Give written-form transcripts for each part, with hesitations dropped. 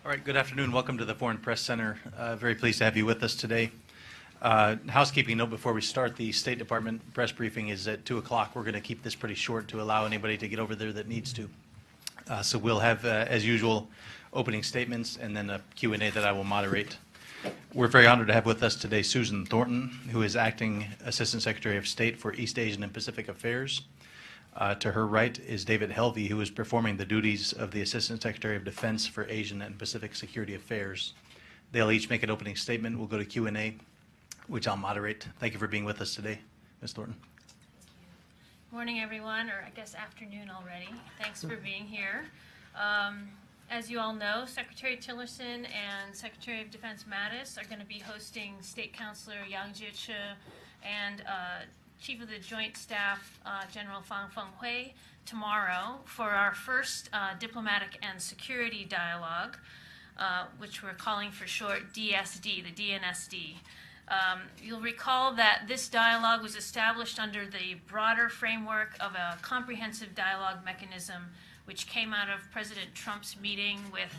All right, good afternoon. Welcome to the Foreign Press Center. Very pleased to have you with us today. Housekeeping note before we start, the State Department press briefing is at 2 o'clock. We're going to keep this pretty short to allow anybody to get over there that needs to. So we'll have, as usual, opening statements and then a Q&A that I will moderate. We're very honored to have with us today Susan Thornton, who is Acting Assistant Secretary of State for East Asian and Pacific Affairs. To her right is David Helvey, who is performing the duties of the Assistant Secretary of Defense for Asian and Pacific Security Affairs. They'll each make an opening statement. We'll go to Q&A, which I'll moderate. Thank you for being with us today, Ms. Thornton. Morning, everyone, or I guess afternoon already. Thanks for being here. As you all know, Secretary Tillerson and Secretary of Defense Mattis are going to be hosting State Counselor Yang Jiechi and Chief of the Joint Staff, General Fang Fenghui, tomorrow for our first diplomatic and security dialogue, which we're calling for short DSD, the DNSD. You'll recall that this dialogue was established under the broader framework of a comprehensive dialogue mechanism which came out of President Trump's meeting with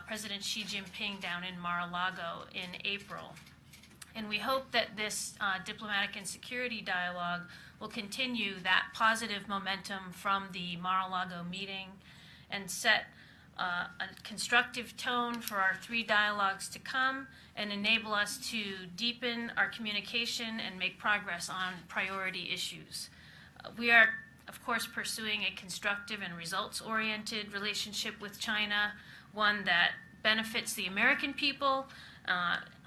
President Xi Jinping down in Mar-a-Lago in April. And we hope that this diplomatic and security dialogue will continue that positive momentum from the Mar-a-Lago meeting and set a constructive tone for our three dialogues to come and enable us to deepen our communication and make progress on priority issues. We are, of course, pursuing a constructive and results-oriented relationship with China, one that benefits the American people,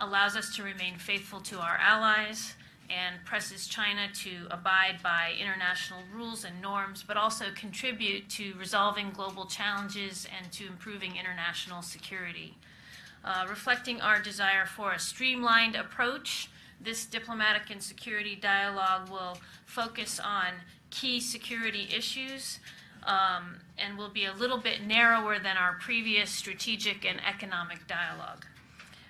allows us to remain faithful to our allies, and presses China to abide by international rules and norms, but also contribute to resolving global challenges and to improving international security. Reflecting our desire for a streamlined approach, this diplomatic and security dialogue will focus on key security issues and will be a little bit narrower than our previous strategic and economic dialogue.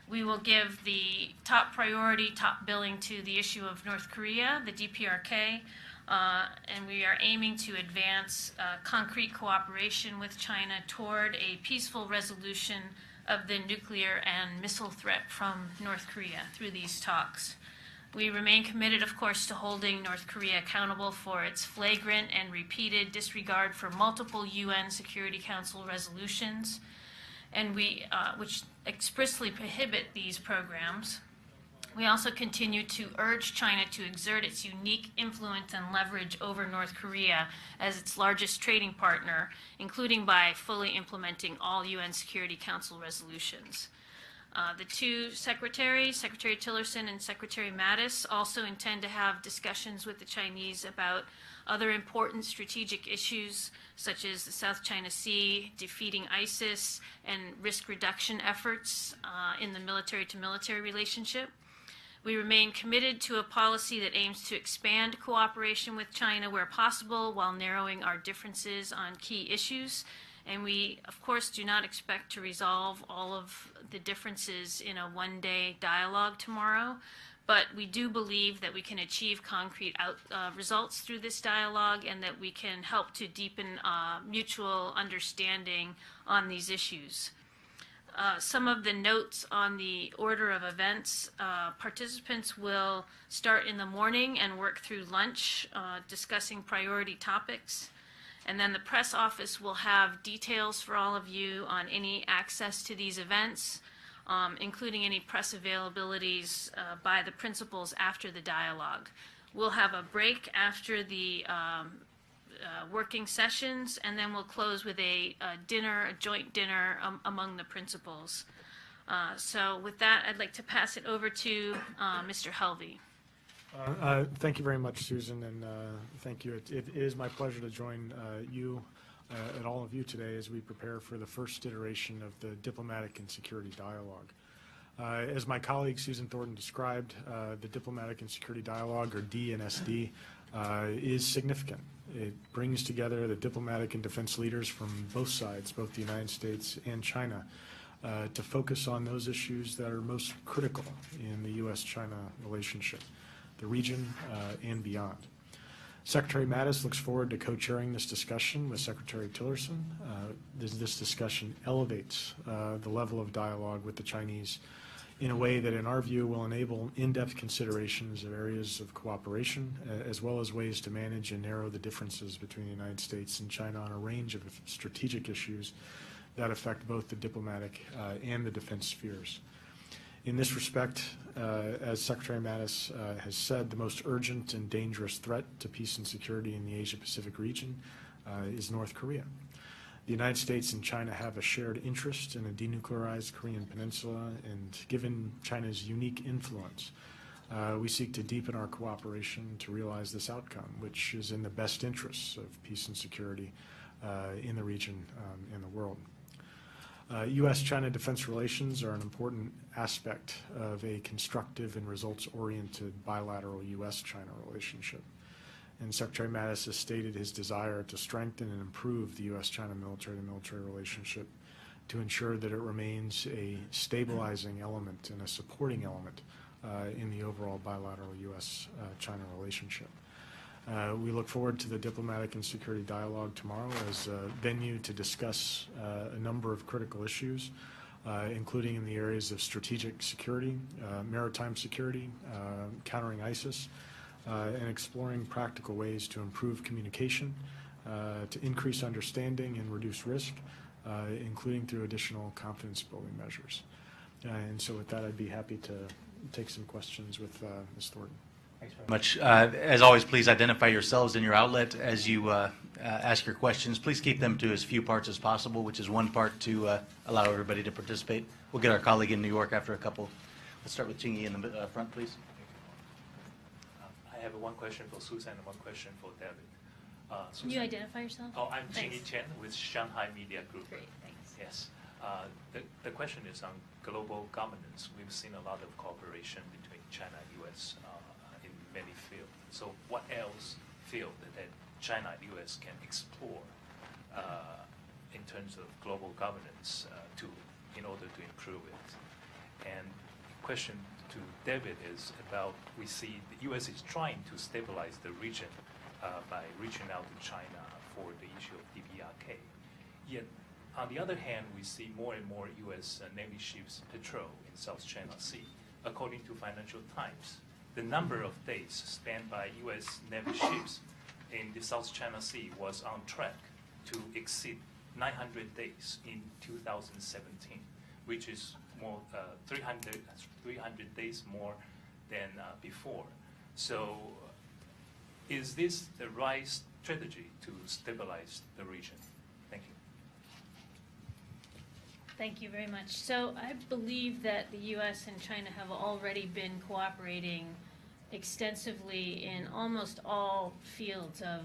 We will give the top priority, top billing to the issue of North Korea, the DPRK, and we are aiming to advance concrete cooperation with China toward a peaceful resolution of the nuclear and missile threat from North Korea through these talks. We remain committed, of course, to holding North Korea accountable for its flagrant and repeated disregard for multiple UN Security Council resolutions, and which expressly prohibit these programs. We also continue to urge China to exert its unique influence and leverage over North Korea as its largest trading partner, including by fully implementing all UN Security Council resolutions. The two secretaries, Secretary Tillerson and Secretary Mattis, also intend to have discussions with the Chinese about other important strategic issues such as the South China Sea, defeating ISIS, and risk reduction efforts in the military-to-military relationship. We remain committed to a policy that aims to expand cooperation with China where possible while narrowing our differences on key issues. And we, of course, do not expect to resolve all of the differences in a one-day dialogue tomorrow, but we do believe that we can achieve concrete results through this dialogue and that we can help to deepen mutual understanding on these issues. Some of the notes on the order of events: participants will start in the morning and work through lunch, discussing priority topics. And then the press office will have details for all of you on any access to these events, including any press availabilities by the principals after the dialogue. We'll have a break after the working sessions, and then we'll close with a joint dinner among the principals. So with that, I'd like to pass it over to Mr. Helvey. Thank you very much, Susan, and thank you. It is my pleasure to join you and all of you today as we prepare for the first iteration of the diplomatic and security dialogue. As my colleague Susan Thornton described, the diplomatic and security dialogue, or DNSD, is significant. It brings together the diplomatic and defense leaders from both sides, both the United States and China, to focus on those issues that are most critical in the U.S.-China relationship, the region and beyond. Secretary Mattis looks forward to co-chairing this discussion with Secretary Tillerson. This discussion elevates the level of dialogue with the Chinese in a way that, in our view, will enable in-depth considerations of areas of cooperation, as well as ways to manage and narrow the differences between the United States and China on a range of strategic issues that affect both the diplomatic and the defense spheres. In this respect, as Secretary Mattis has said, the most urgent and dangerous threat to peace and security in the Asia-Pacific region is North Korea. The United States and China have a shared interest in a denuclearized Korean peninsula, and given China's unique influence, we seek to deepen our cooperation to realize this outcome, which is in the best interests of peace and security in the region and the world. U.S.-China defense relations are an important aspect of a constructive and results-oriented bilateral U.S.-China relationship. And Secretary Mattis has stated his desire to strengthen and improve the U.S.-China military-to-military relationship to ensure that it remains a stabilizing element and a supporting element in the overall bilateral U.S.-China relationship. We look forward to the diplomatic and security dialogue tomorrow as a venue to discuss a number of critical issues, including in the areas of strategic security, maritime security, countering ISIS, and exploring practical ways to improve communication, to increase understanding and reduce risk, including through additional confidence-building measures. And so with that, I'd be happy to take some questions with Ms. Thornton. Thanks very much. As always, please identify yourselves and your outlet as you ask your questions. Please keep them to as few parts as possible, which is one part to allow everybody to participate. We'll get our colleague in New York after a couple. Let's start with Chingy in the front, please. I have one question for Susan and one question for David. Can you identify yourself? Oh, I'm Thanks. Chingy Chen with Shanghai Media Group. Great, thanks. Yes. The question is on global governance. We've seen a lot of cooperation between China and U.S. In many fields. So what else field that China and U.S. can explore in terms of global governance in order to improve it? And question to David is about, we see the U.S. is trying to stabilize the region by reaching out to China for the issue of DPRK. Yet, on the other hand, we see more and more U.S. Navy ships patrol in South China Sea. According to Financial Times, the number of days spent by U.S. Navy ships in the South China Sea was on track to exceed 900 days in 2017, which is more 300 days more than before. So is this the right strategy to stabilize the region? Thank you. Thank you very much. So I believe that the U.S. and China have already been cooperating extensively in almost all fields of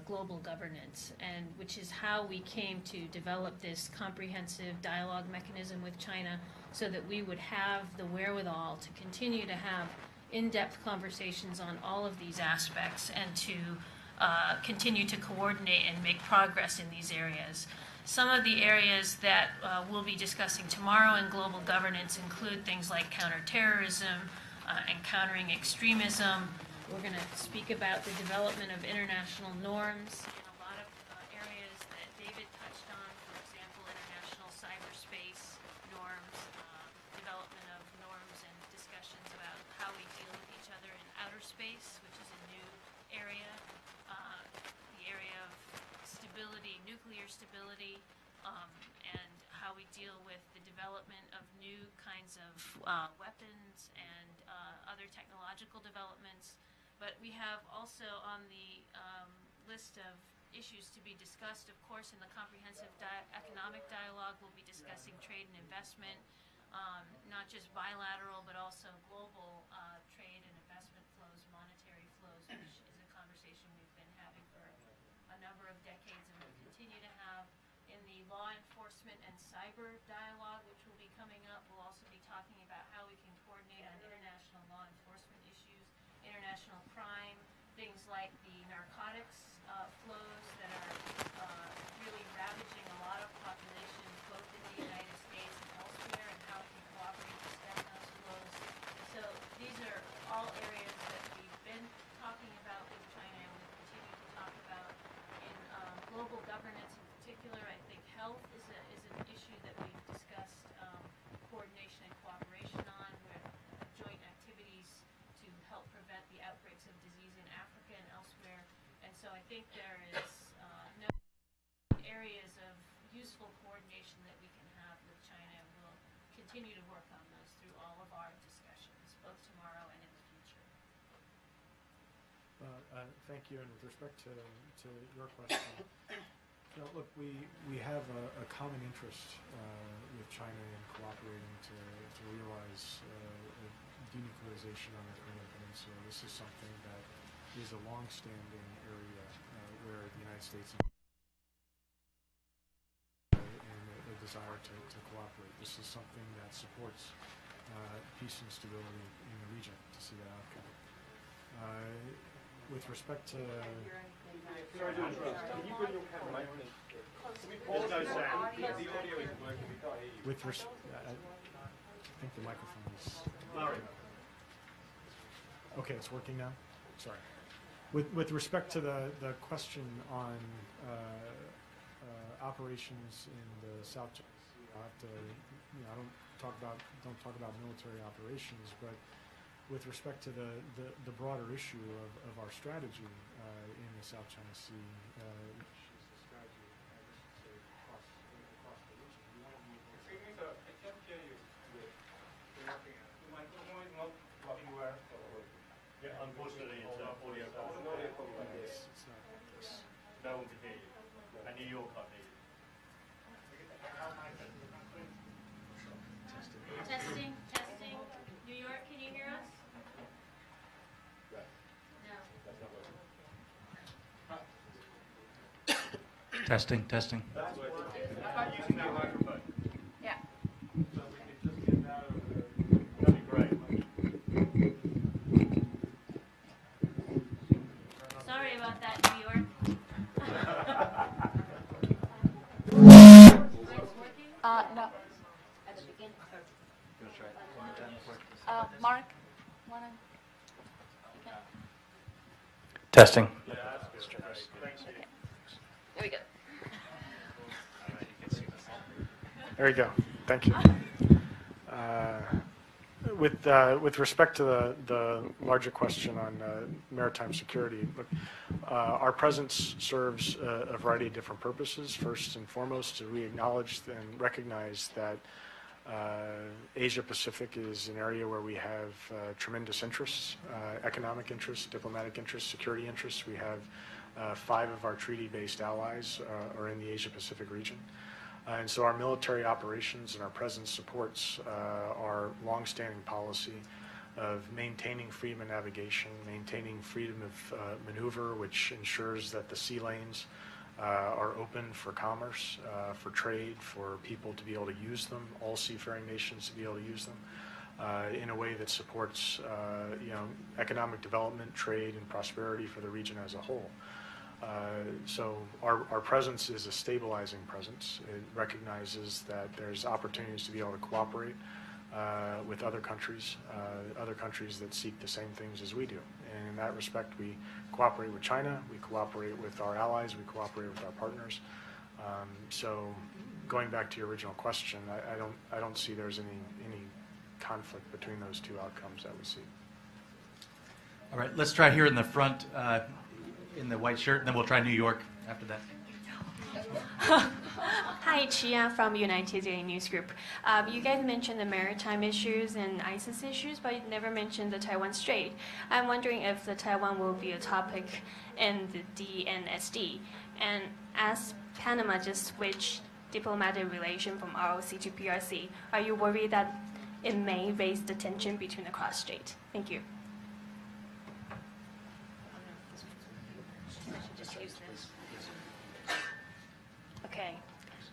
global governance, and which is how we came to develop this comprehensive dialogue mechanism with China, so that we would have the wherewithal to continue to have in-depth conversations on all of these aspects and to continue to coordinate and make progress in these areas. Some of the areas that we'll be discussing tomorrow in global governance include things like counterterrorism and countering extremism. We're going to speak about the development of international norms in a lot of areas that David touched on, for example, international cyberspace norms, development of norms and discussions about how we deal with each other in outer space, which is a new area, the area of stability, nuclear stability, and how we deal with the development of new kinds of weapons and other technological developments. But we have also on the list of issues to be discussed, of course, in the comprehensive economic dialogue, we'll be discussing trade and investment, not just bilateral, but also global trade and investment flows, monetary flows, which is a conversation we've been having for a number of decades and will continue to have. In the law enforcement and cyber dialogue, which will be coming up, we'll also be talking about how we can coordinate on international law enforcement issues, international crime, things like the narcotics flows that are really ravaging a lot of populations, both in the United States and elsewhere, and how we can cooperate to stem those flows. So these are all areas that we've been talking about with China and with think there is no areas of useful coordination that we can have with China, and we'll continue to work on those through all of our discussions, both tomorrow and in the future. Thank you. And with respect to your question, look, we have a common interest with China in cooperating to realize denuclearization on the Korean Peninsula. This is something that is a long-standing area where the United States and a desire to cooperate. This is something that supports peace and stability in the region, to see that outcome. With respect to... Sorry to interrupt. Can you bring your camera? There's no sound. The audio isn't working. We can't hear you. I think the microphone is... Sorry. Okay, it's working now? Sorry. With respect to the question on operations in the South China Sea, I have to, I don't talk about military operations, but with respect to the broader issue of our strategy in the South China Sea, which is the strategy, across the region. We want to move on. Excuse me, sir. I can't hear you. The microphone is not working well. Yeah, unfortunately, it's audio problem. It's not like this. No one can hear you. And New York can't hear you. Testing, testing. New York, can you hear us? No. Testing, testing. That's working. How about using that microphone? Yeah. So we can just get that over the... That'd be great. Sorry about that, New York. No. At the beginning. Mark, wanna? Okay. Testing. Yeah, that's good. Thanks. There we go. There you go. Thank you. With respect to the larger question on maritime security, look, our presence serves a variety of different purposes. First and foremost, we acknowledge and recognize that Asia Pacific is an area where we have tremendous interests, economic interests, diplomatic interests, security interests. We have 5 of our treaty-based allies are in the Asia Pacific region. And so our military operations and our presence supports our longstanding policy of maintaining freedom of navigation, maintaining freedom of maneuver, which ensures that the sea lanes are open for commerce, for trade, for people to be able to use them, all seafaring nations to be able to use them, in a way that supports economic development, trade, and prosperity for the region as a whole. So our presence is a stabilizing presence. It recognizes that there's opportunities to be able to cooperate with other countries that seek the same things as we do. And in that respect, we cooperate with China, we cooperate with our allies, we cooperate with our partners. So going back to your original question, I don't see there's any conflict between those two outcomes that we see. All right, let's try here in the front, in the white shirt, and then we'll try New York after that. Hi, Chia from United News Group. You guys mentioned the maritime issues and ISIS issues, but you never mentioned the Taiwan Strait. I'm wondering if the Taiwan will be a topic in the DNSD. And as Panama just switched diplomatic relation from ROC to PRC, are you worried that it may raise the tension between the cross-strait? Thank you. Okay.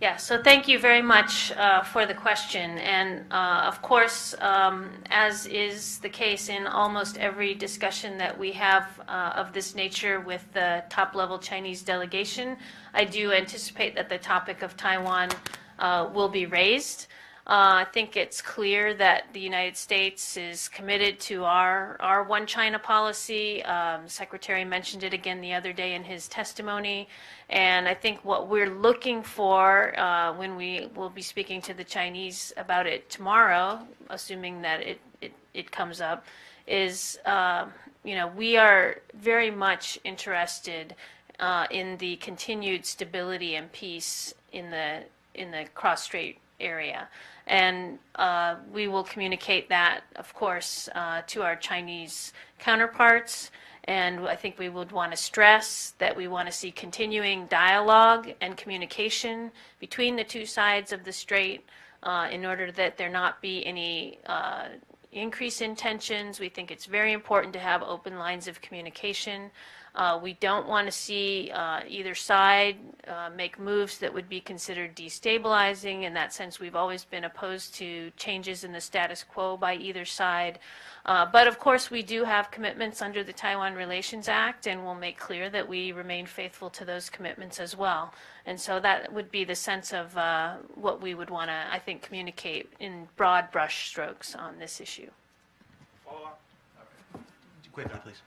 Yeah, so thank you very much for the question. And of course, as is the case in almost every discussion that we have of this nature with the top-level Chinese delegation, I do anticipate that the topic of Taiwan will be raised. I think it's clear that the United States is committed to our One China policy. Secretary mentioned it again the other day in his testimony. And I think what we're looking for when we will be speaking to the Chinese about it tomorrow, assuming that it comes up, is we are very much interested in the continued stability and peace in the cross-strait area. And we will communicate that, of course, to our Chinese counterparts. And I think we would want to stress that we want to see continuing dialogue and communication between the two sides of the strait in order that there not be any increase in tensions. We think it's very important to have open lines of communication. We don't want to see either side make moves that would be considered destabilizing. In that sense, we've always been opposed to changes in the status quo by either side. But of course, we do have commitments under the Taiwan Relations Act, and we'll make clear that we remain faithful to those commitments as well. And so that would be the sense of what we would want to, I think, communicate in broad brush strokes on this issue. Follow-up? Quickly, please.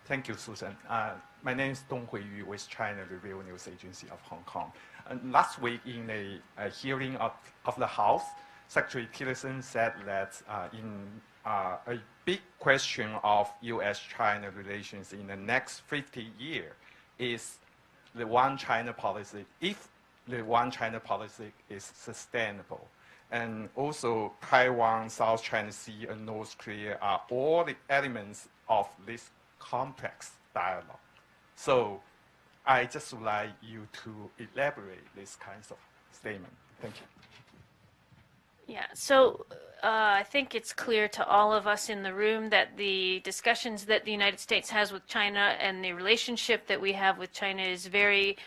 Thank you, Susan. My name is Dong Huiyu with China Review News Agency of Hong Kong. Last week in a hearing of the House, Secretary Tillerson said that in a big question of U.S.-China relations in the next 50 years is the one China policy, if the one China policy is sustainable. And also Taiwan, South China Sea, and North Korea are all the elements of this complex dialogue. So I just would like you to elaborate this kinds of statement. Thank you. Yeah, so I think it's clear to all of us in the room that the discussions that the United States has with China and the relationship that we have with China is very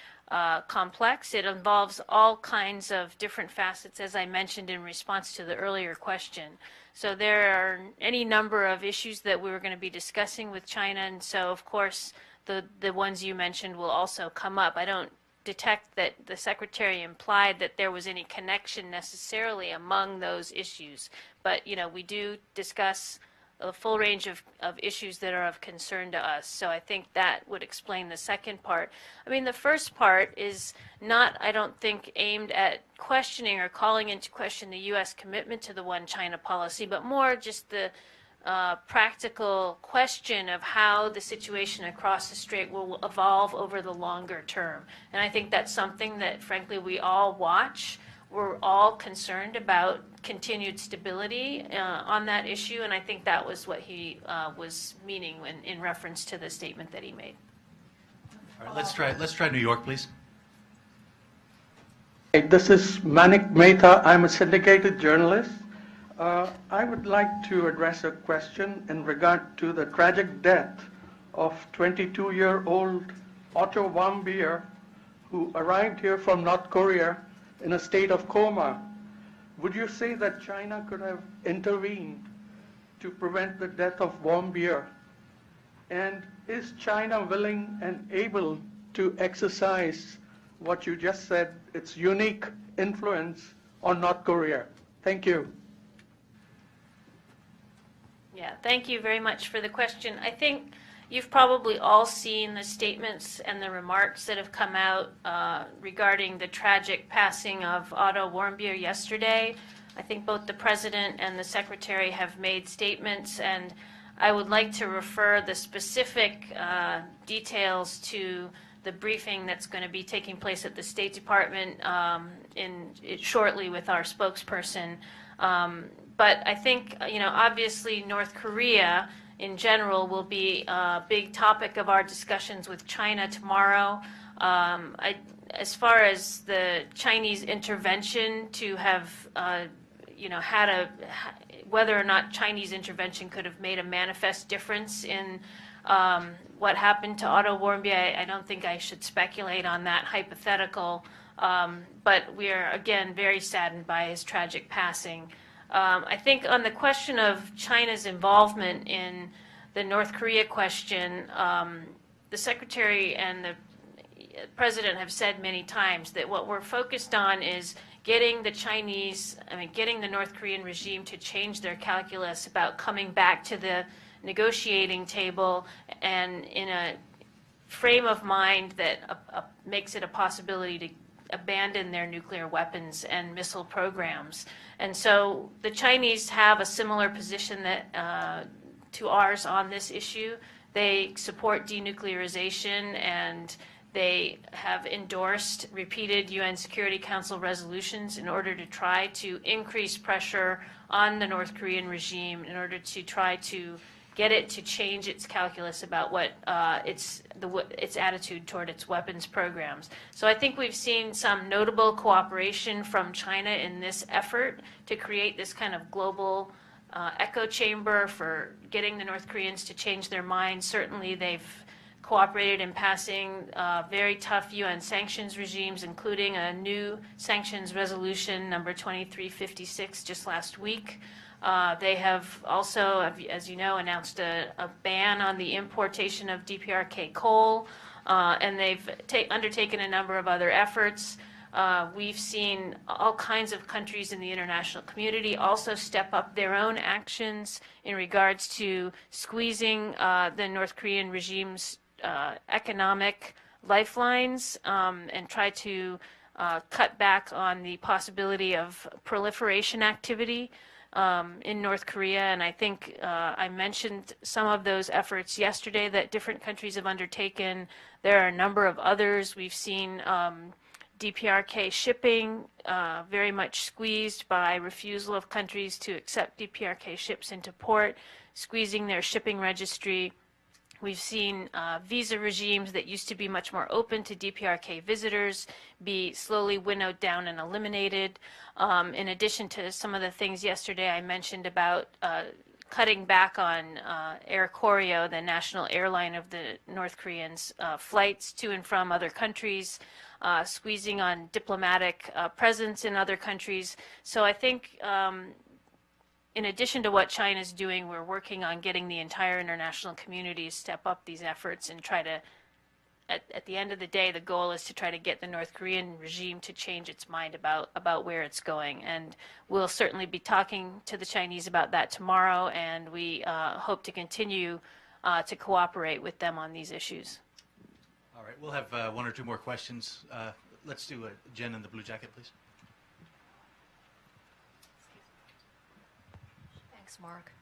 complex. It involves all kinds of different facets, as I mentioned in response to the earlier question. So there are any number of issues that we're going to be discussing with China, and so of course the ones you mentioned will also come up. I don't detect that the Secretary implied that there was any connection necessarily among those issues, but we do discuss a full range of issues that are of concern to us. So I think that would explain the second part. I mean, the first part is not, I don't think, aimed at questioning or calling into question the U.S. commitment to the one China policy, but more just the practical question of how the situation across the strait will evolve over the longer term. And I think that's something that, frankly, we all watch. We're all concerned about continued stability on that issue, and I think that was what he was meaning in reference to the statement that he made. All right, let's try New York, please. This is Manik Mehta. I'm a syndicated journalist. I would like to address a question in regard to the tragic death of 22-year-old Otto Warmbier, who arrived here from North Korea in a state of coma. Would you say that China could have intervened to prevent the death of Warmbier? And is China willing and able to exercise what you just said, its unique influence on North Korea? Thank you. Yeah, thank you very much for the question. I think you've probably all seen the statements and the remarks that have come out regarding the tragic passing of Otto Warmbier yesterday. I think both the President and the Secretary have made statements, and I would like to refer the specific details to the briefing that's going to be taking place at the State Department shortly with our spokesperson. But I think, obviously North Korea in general will be a big topic of our discussions with China tomorrow. As far as the Chinese intervention to have, whether or not Chinese intervention could have made a manifest difference in what happened to Otto Warmbier, I don't think I should speculate on that hypothetical. But we are, again, very saddened by his tragic passing. I think on the question of China's involvement in the North Korea question, the Secretary and the President have said many times that what we're focused on is getting the North Korean regime to change their calculus about coming back to the negotiating table and in a frame of mind that makes it a possibility to abandon their nuclear weapons and missile programs. And so the Chinese have a similar position that to ours on this issue, They support denuclearization, and they have endorsed repeated UN Security Council resolutions in order to try to increase pressure on the North Korean regime in order to try to get it to change its calculus about what its attitude toward its weapons programs. So I think we've seen some notable cooperation from China in this effort to create this kind of global echo chamber for getting the North Koreans to change their minds. Certainly they've cooperated in passing very tough UN sanctions regimes, including a new sanctions resolution number 2356 just last week. They have also, as you know, announced a ban on the importation of DPRK coal, and they've undertaken a number of other efforts. We've seen all kinds of countries in the international community also step up their own actions in regards to squeezing the North Korean regime's economic lifelines and try to cut back on the possibility of proliferation activity in North Korea. And I think I mentioned some of those efforts yesterday that different countries have undertaken. There are a number of others. We've seen DPRK shipping very much squeezed by refusal of countries to accept DPRK ships into port, squeezing their shipping registry. We've seen visa regimes that used to be much more open to DPRK visitors be slowly winnowed down and eliminated. In addition to some of the things yesterday I mentioned about cutting back on Air Koryo, the national airline of the North Koreans' flights to and from other countries, squeezing on diplomatic presence in other countries. So I think in addition to what China's doing, we're working on getting the entire international community to step up these efforts and try to, at the end of the day, the goal is to try to get the North Korean regime to change its mind about where it's going. And we'll certainly be talking to the Chinese about that tomorrow, and we hope to continue to cooperate with them on these issues. All right, we'll have one or two more questions. Let's do Jen in the blue jacket, please. Thanks, Mark.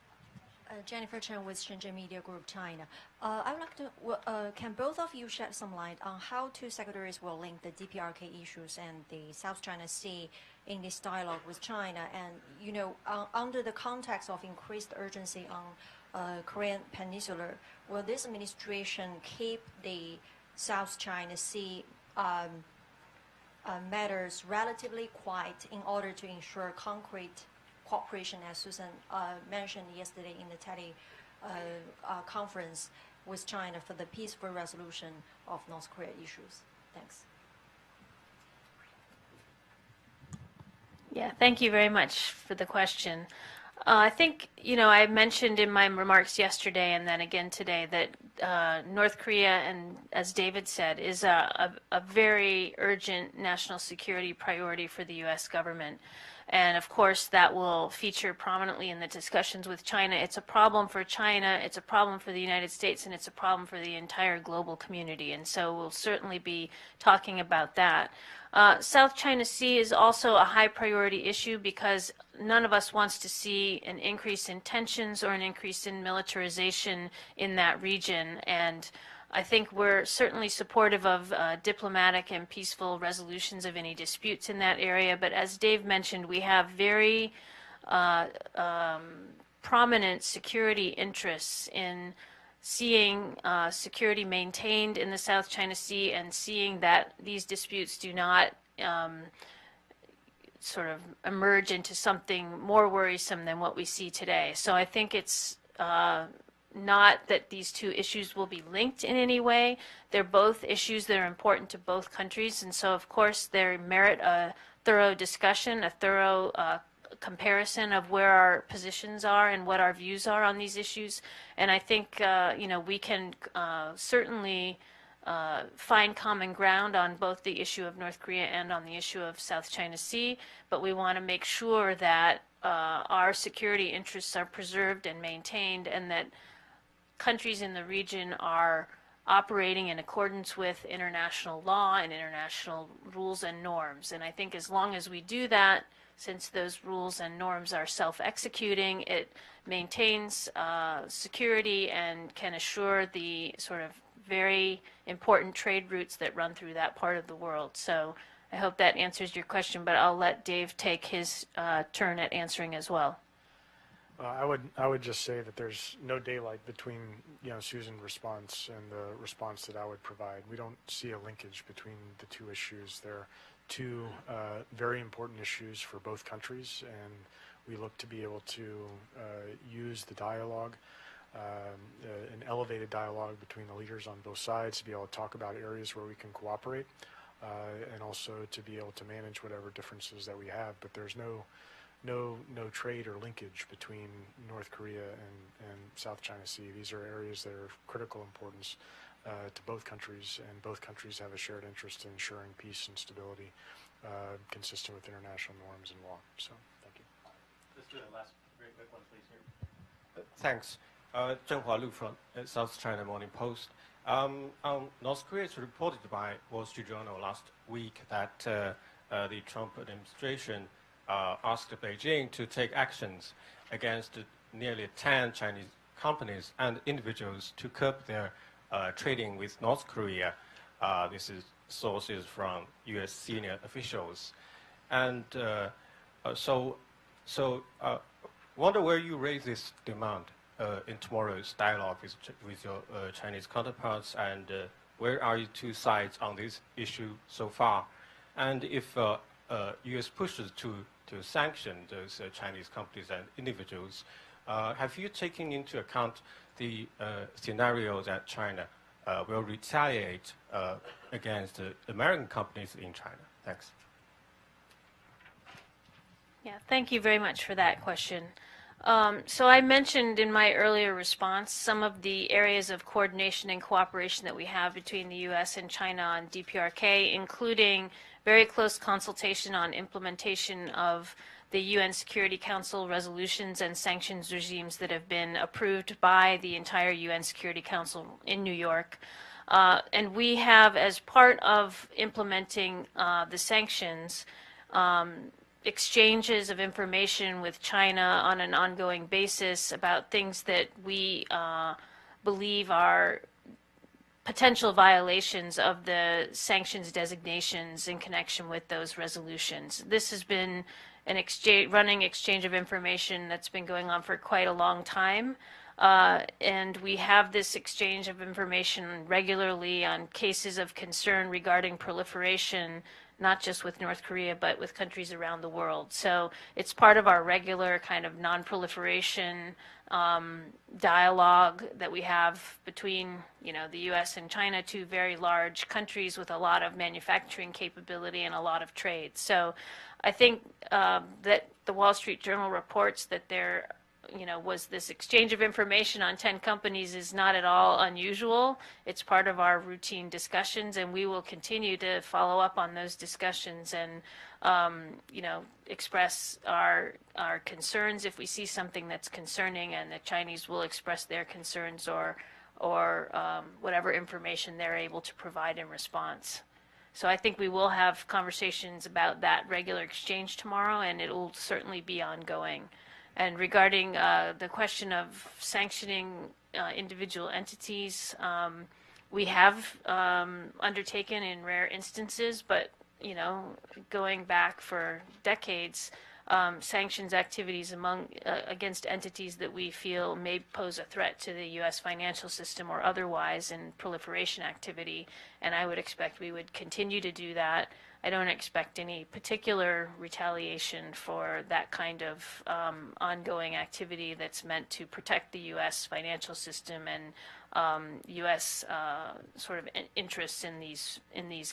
Jennifer Chen with Shenzhen Media Group, China. I would like to, can both of you shed some light on how two secretaries will link the DPRK issues and the South China Sea in this dialogue with China? And, you know, under the context of increased urgency on Korean Peninsula, will this administration keep the South China Sea matters relatively quiet in order to ensure concrete cooperation, as Susan mentioned yesterday in the conference with China for the peaceful resolution of North Korea issues? Thanks. Yeah, thank you very much for the question. I think, you know, I mentioned in my remarks yesterday and then again today that North Korea, and as David said, is a very urgent national security priority for the U.S. government. And of course, that will feature prominently in the discussions with China. It's a problem for China, it's a problem for the United States, and it's a problem for the entire global community. And so we'll certainly be talking about that. South China Sea is also a high priority issue because none of us wants to see an increase in tensions or an increase in militarization in that region. And I think we're certainly supportive of diplomatic and peaceful resolutions of any disputes in that area. But as Dave mentioned, we have very prominent security interests in seeing security maintained in the South China Sea and seeing that these disputes do not sort of emerge into something more worrisome than what we see today. So I think it's not that these two issues will be linked in any way. They're both issues that are important to both countries, and so of course they merit a thorough discussion, a thorough comparison of where our positions are and what our views are on these issues. And I think you know, we can certainly find common ground on both the issue of North Korea and on the issue of South China Sea, but we want to make sure that our security interests are preserved and maintained, and that countries in the region are operating in accordance with international law and international rules and norms. And I think as long as we do that, since those rules and norms are self-executing, it maintains security and can assure the sort of very important trade routes that run through that part of the world. So I hope that answers your question, but I'll let Dave take his turn at answering as well. I would just say that there's no daylight between Susan's response and the response that I would provide. We don't see a linkage between the two issues. They're two very important issues for both countries, and we look to be able to use the dialogue, an elevated dialogue between the leaders on both sides, to be able to talk about areas where we can cooperate, and also to be able to manage whatever differences that we have. But there's no trade or linkage between North Korea and South China Sea. These are areas that are of critical importance to both countries, and both countries have a shared interest in ensuring peace and stability consistent with international norms and law. So, thank you. Let's do the last very quick one, please, here. Thanks. Zhenghua Lu from South China Morning Post. North Korea is reported by Wall Street Journal last week that the Trump administration asked Beijing to take actions against nearly 10 Chinese companies and individuals to curb their trading with North Korea. This is sources from U.S. senior officials. And wonder where you raise this demand in tomorrow's dialogue with your Chinese counterparts, and where are you two sides on this issue so far? And if U.S. pushes to sanction those Chinese companies and individuals, have you taken into account the scenario that China will retaliate against American companies in China? Thanks. Yeah, thank you very much for that question. So I mentioned in my earlier response some of the areas of coordination and cooperation that we have between the U.S. and China on DPRK, including very close consultation on implementation of the UN Security Council resolutions and sanctions regimes that have been approved by the entire UN Security Council in New York. And we have, as part of implementing the sanctions, exchanges of information with China on an ongoing basis about things that we believe are potential violations of the sanctions designations in connection with those resolutions. This has been an running exchange of information that's been going on for quite a long time. And we have this exchange of information regularly on cases of concern regarding proliferation, not just with North Korea, but with countries around the world. So it's part of our regular kind of non-proliferation dialogue that we have between, the U.S. and China, two very large countries with a lot of manufacturing capability and a lot of trade. So I think that the Wall Street Journal reports that there was this exchange of information on 10 companies is not at all unusual. It's part of our routine discussions, and we will continue to follow up on those discussions and, express our concerns if we see something that's concerning, and the Chinese will express their concerns or whatever information they're able to provide in response. So I think we will have conversations about that regular exchange tomorrow, and it will certainly be ongoing. And regarding the question of sanctioning individual entities, we have undertaken in rare instances, but going back for decades, sanctions activities against entities that we feel may pose a threat to the U.S. financial system or otherwise in proliferation activity, and I would expect we would continue to do that. I don't expect any particular retaliation for that kind of ongoing activity that's meant to protect the U.S. financial system and U.S. sort of interests in these